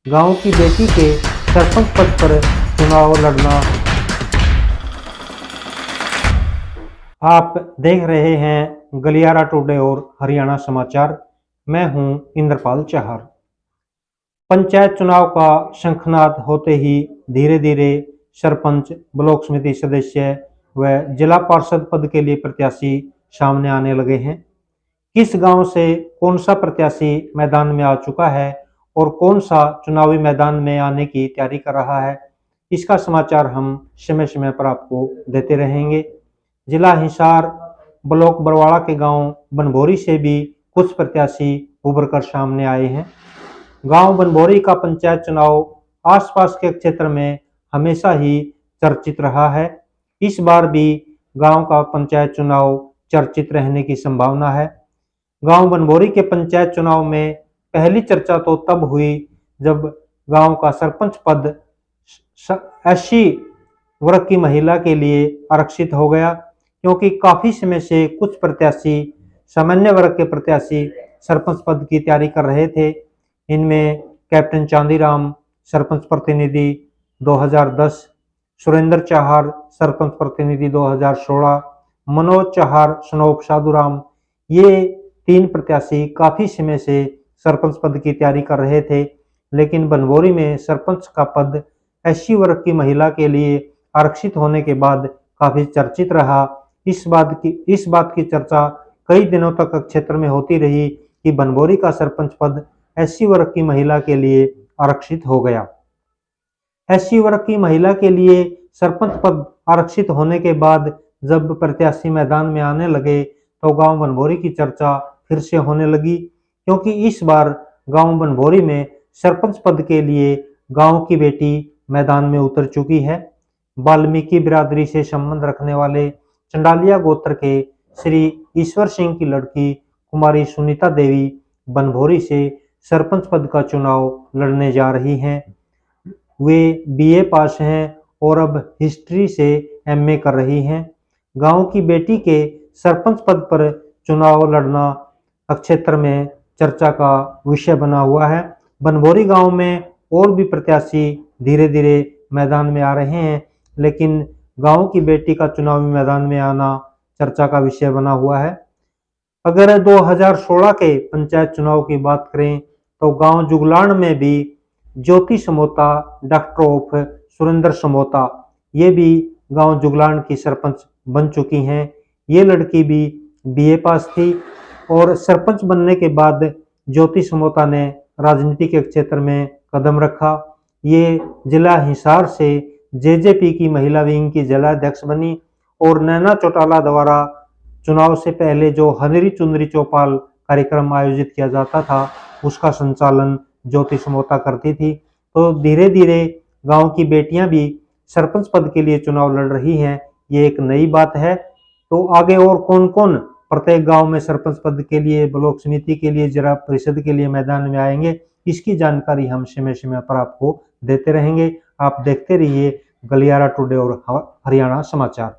गांव की बेटी के सरपंच पद पर चुनाव लड़ना। आप देख रहे हैं गलियारा टुडे और हरियाणा समाचार। मैं हूं इंद्रपाल चाहर। पंचायत चुनाव का शंखनाद होते ही धीरे धीरे सरपंच, ब्लॉक समिति सदस्य व जिला पार्षद पद के लिए प्रत्याशी सामने आने लगे हैं। किस गांव से कौन सा प्रत्याशी मैदान में आ चुका है और कौन सा चुनावी मैदान में आने की तैयारी कर रहा है, इसका समाचार हम समय समय पर आपको देते रहेंगे। जिला हिसार ब्लॉक बरवाड़ा के गांव बनभोरी से भी कुछ प्रत्याशी उभर कर सामने आए हैं। गांव बनभोरी का पंचायत चुनाव आसपास के क्षेत्र में हमेशा ही चर्चित रहा है। इस बार भी गांव का पंचायत चुनाव चर्चित रहने की संभावना है। गांव बनभोरी के पंचायत चुनाव में पहली चर्चा तो तब हुई जब गांव का सरपंच पद SC वर्ग की महिला के लिए आरक्षित हो गया, क्योंकि काफी समय से कुछ प्रत्याशी सामान्य वर्ग के प्रत्याशी सरपंच पद की तैयारी कर रहे थे। इनमें कैप्टन चांदीराम सरपंच प्रतिनिधि 2010, सुरेंद्र चाहर सरपंच प्रतिनिधि 2016, मनोज चाहर, सनोप साधुराम, ये 3 प्रत्याशी काफी समय से सरपंच पद की तैयारी कर रहे थे। लेकिन बनभोरी में सरपंच का पद SC वर्ग की महिला के लिए आरक्षित होने के बाद काफी चर्चित रहा। इस बात की चर्चा कई दिनों तक क्षेत्र में होती रही कि बनभोरी का सरपंच पद SC वर्ग की महिला के लिए आरक्षित हो गया। SC वर्ग की महिला के लिए सरपंच पद आरक्षित होने के बाद जब प्रत्याशी मैदान में आने लगे तो गांव बनभोरी की चर्चा फिर से होने लगी, क्योंकि इस बार गांव बनभोरी में सरपंच पद के लिए गांव की बेटी मैदान में उतर चुकी है। वाल्मीकि बिरादरी से संबंध रखने वाले चंडालिया गोत्र के श्री ईश्वर सिंह की लड़की कुमारी सुनीता देवी बनभोरी से सरपंच पद का चुनाव लड़ने जा रही हैं। वे BA पास हैं और अब हिस्ट्री से MA कर रही हैं। गांव की बेटी के सरपंच पद पर चुनाव लड़ना क्षेत्र में चर्चा का विषय बना हुआ है। बनभोरी गांव में और भी प्रत्याशी धीरे धीरे मैदान में आ रहे हैं, लेकिन गांव की बेटी का चुनावी मैदान में आना चर्चा का विषय बना हुआ है। अगर 2016 के पंचायत चुनाव की बात करें तो गांव जुगलान में भी ज्योति समोता, डॉक्टर ऑफ सुरेंद्र समोता, ये भी गांव जुगलान की सरपंच बन चुकी हैं। ये लड़की भी BA पास थी और सरपंच बनने के बाद ज्योति समोता ने राजनीति के क्षेत्र में कदम रखा। ये जिला हिसार से JJP की महिला विंग की जिला अध्यक्ष बनी और नैना चौटाला द्वारा चुनाव से पहले जो हनेरी चुनरी चौपाल कार्यक्रम आयोजित किया जाता था, उसका संचालन ज्योति समोता करती थी। तो धीरे धीरे गांव की बेटियां भी सरपंच पद के लिए चुनाव लड़ रही हैं, ये एक नई बात है। तो आगे और कौन कौन प्रत्येक गांव में सरपंच पद के लिए, ब्लॉक समिति के लिए, जिला परिषद के लिए मैदान में आएंगे, इसकी जानकारी हम समय समय पर आपको देते रहेंगे। आप देखते रहिए गलियारा टुडे और हरियाणा समाचार।